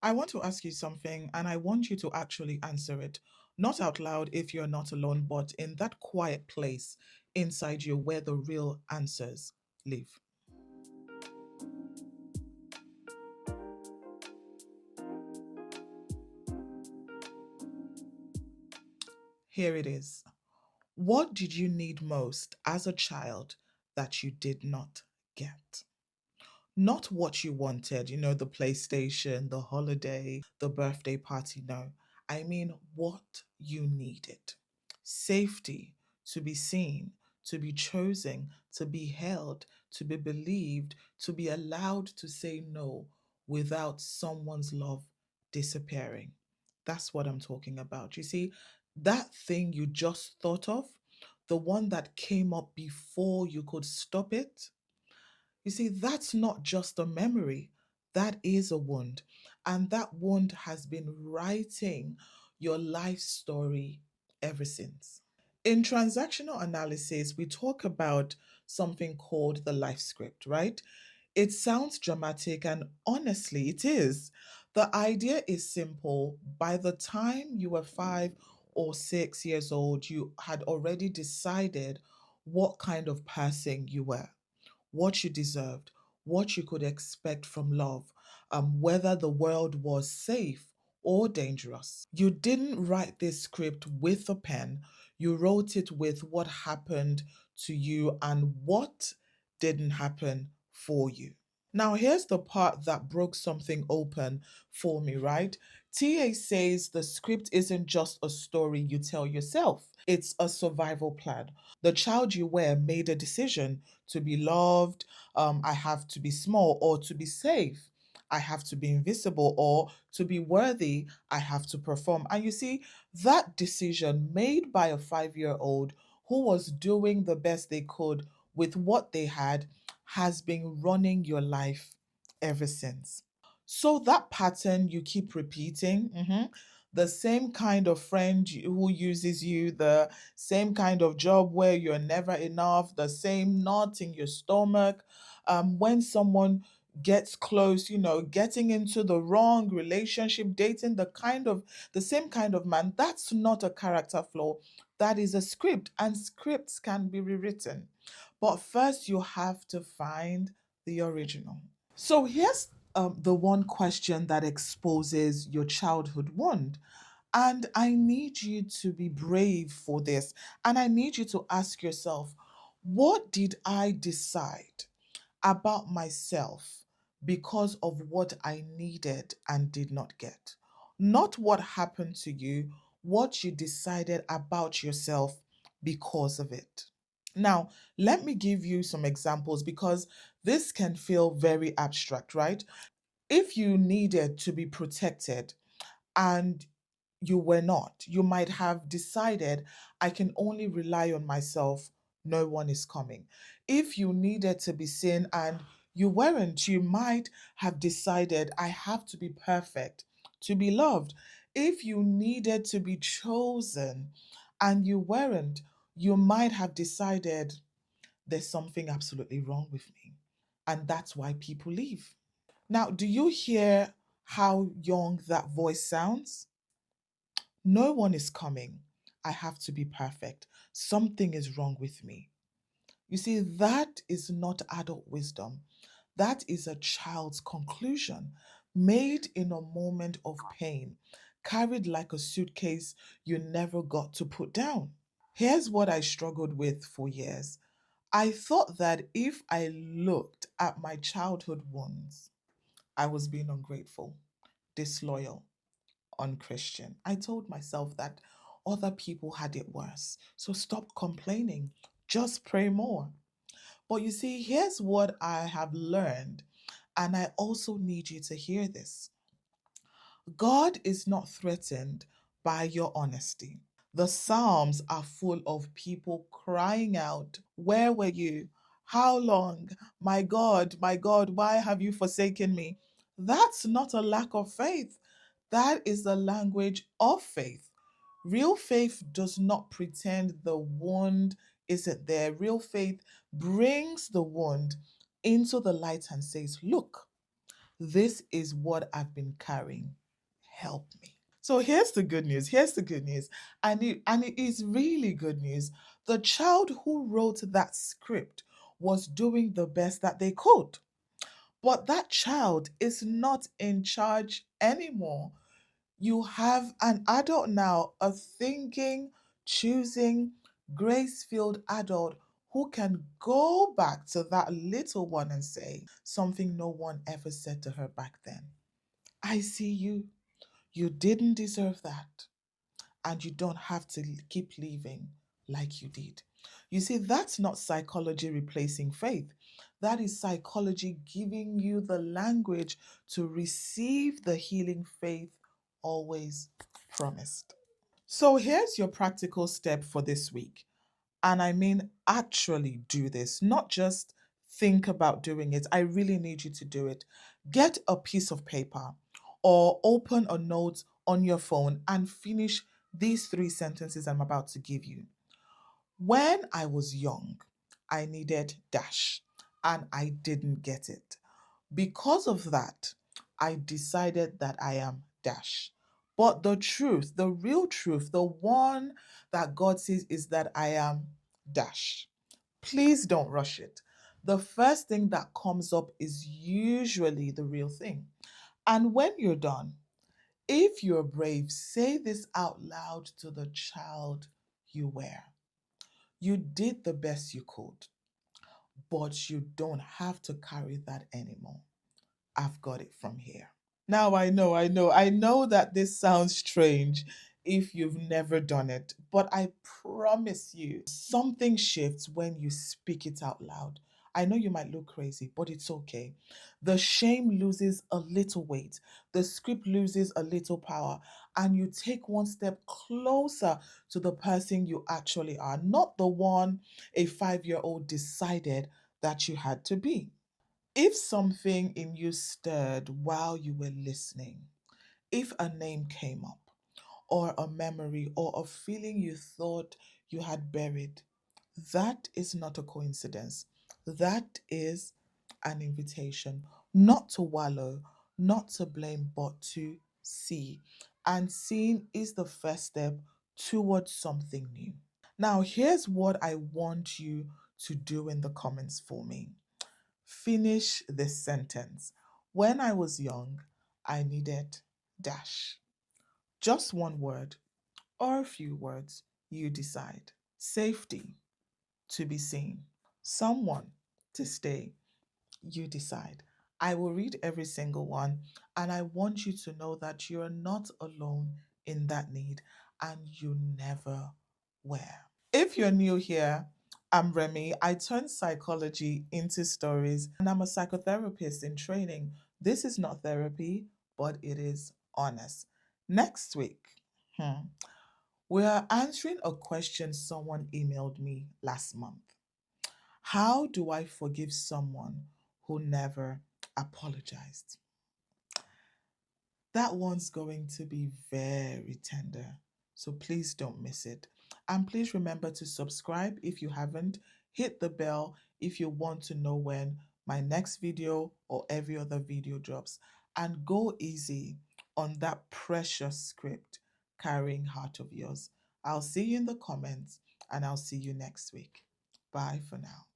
I want to ask you something and I want you to actually answer it. Not out loud if you're not alone, but in that quiet place inside you where the real answers live. Here it is. What did you need most as a child that you did not get? Not what you wanted, the PlayStation, the holiday, the birthday party. No, I mean what you needed. Safety, to be seen, to be chosen, to be held, to be believed, to be allowed to say no without someone's love disappearing. That's what I'm talking about. You see, that thing you just thought of, the one that came up before you could stop it, you see, that's not just a memory, that is a wound. And that wound has been writing your life story ever since. In transactional analysis, we talk about something called the life script, right? It sounds dramatic, and honestly, it is. The idea is simple. By the time you were 5 or 6 years old, you had already decided what kind of person you were, what you deserved, what you could expect from love, whether the world was safe or dangerous. You didn't write this script with a pen, you wrote it with what happened to you and what didn't happen for you. Now, here's the part that broke something open for me, right? TA says the script isn't just a story you tell yourself, it's a survival plan. The child you were made a decision to be loved, I have to be small, or to be safe, I have to be invisible, or to be worthy, I have to perform. And you see, that decision made by a 5-year old who was doing the best they could with what they had has been running your life ever since. So that pattern you keep repeating, the same kind of friend who uses you, the same kind of job where you're never enough, the same knot in your stomach, when someone gets close, getting into the wrong relationship, dating the same kind of man, that's not a character flaw. That is a script, and scripts can be rewritten. But first, you have to find the original. So here's the one question that exposes your childhood wound. And I need you to be brave for this. And I need you to ask yourself, what did I decide about myself because of what I needed and did not get? Not what happened to you, what you decided about yourself because of it. Now, let me give you some examples because this can feel very abstract, right? If you needed to be protected and you were not, you might have decided, I can only rely on myself, no one is coming. If you needed to be seen and you weren't, you might have decided, I have to be perfect to be loved. If you needed to be chosen and you weren't, you might have decided, there's something absolutely wrong with me. And that's why people leave. Now, do you hear how young that voice sounds? No one is coming. I have to be perfect. Something is wrong with me. You see, that is not adult wisdom. That is a child's conclusion made in a moment of pain, carried like a suitcase you never got to put down. Here's what I struggled with for years. I thought that if I looked at my childhood wounds, I was being ungrateful, disloyal, unchristian. I told myself that other people had it worse. So stop complaining. Just pray more. But you see, here's what I have learned, and I also need you to hear this. God is not threatened by your honesty. The Psalms are full of people crying out, where were you? How long? My God, why have you forsaken me? That's not a lack of faith. That is the language of faith. Real faith does not pretend the wound isn't there. Real faith brings the wound into the light and says, look, This is what I've been carrying. Help me. So here's the good news. Here's the good news. And it is really good news. The child who wrote that script was doing the best that they could. But that child is not in charge anymore. You have an adult now, a thinking, choosing, grace filled adult who can go back to that little one and say something no one ever said to her back then. I see you. You didn't deserve that. And you don't have to keep living like you did. You see, that's not psychology replacing faith. That is psychology giving you the language to receive the healing faith always promised. So here's your practical step for this week. And I mean, actually do this, not just think about doing it. I really need you to do it. Get a piece of paper or open a note on your phone and finish these three sentences I'm about to give you. When I was young, I needed dash and I didn't get it. Because of that, I decided that I am dash. But the truth, the real truth, the one that God sees is that I am dash. Please don't rush it. The first thing that comes up is usually the real thing. And when you're done, if you're brave, say this out loud to the child you were. You did the best you could, but you don't have to carry that anymore. I've got it from here. Now I know that this sounds strange if you've never done it, but I promise you, something shifts when you speak it out loud. I know you might look crazy, but it's okay. The shame loses a little weight, the script loses a little power, and you take one step closer to the person you actually are, not the one a 5-year old decided that you had to be. If something in you stirred while you were listening, if a name came up, or a memory, or a feeling you thought you had buried, that is not a coincidence. That is an invitation, not to wallow, not to blame, but to see. And seeing is the first step towards something new. Now, here's what I want you to do in the comments for me. Finish this sentence. When I was young, I needed dash. Just one word or a few words, you decide. Safety, to be seen. Someone, to stay, you decide. I will read every single one, and I want you to know that you are not alone in that need, and you never were. If you're new here, I'm Remi. I turn psychology into stories, and I'm a psychotherapist in training. This is not therapy, but it is honest. Next week, we are answering a question someone emailed me last month. How do I forgive someone who never apologized? That one's going to be very tender. So please don't miss it. And please remember to subscribe if you haven't. Hit the bell if you want to know when my next video or every other video drops. And go easy on that precious script carrying heart of yours. I'll see you in the comments and I'll see you next week. Bye for now.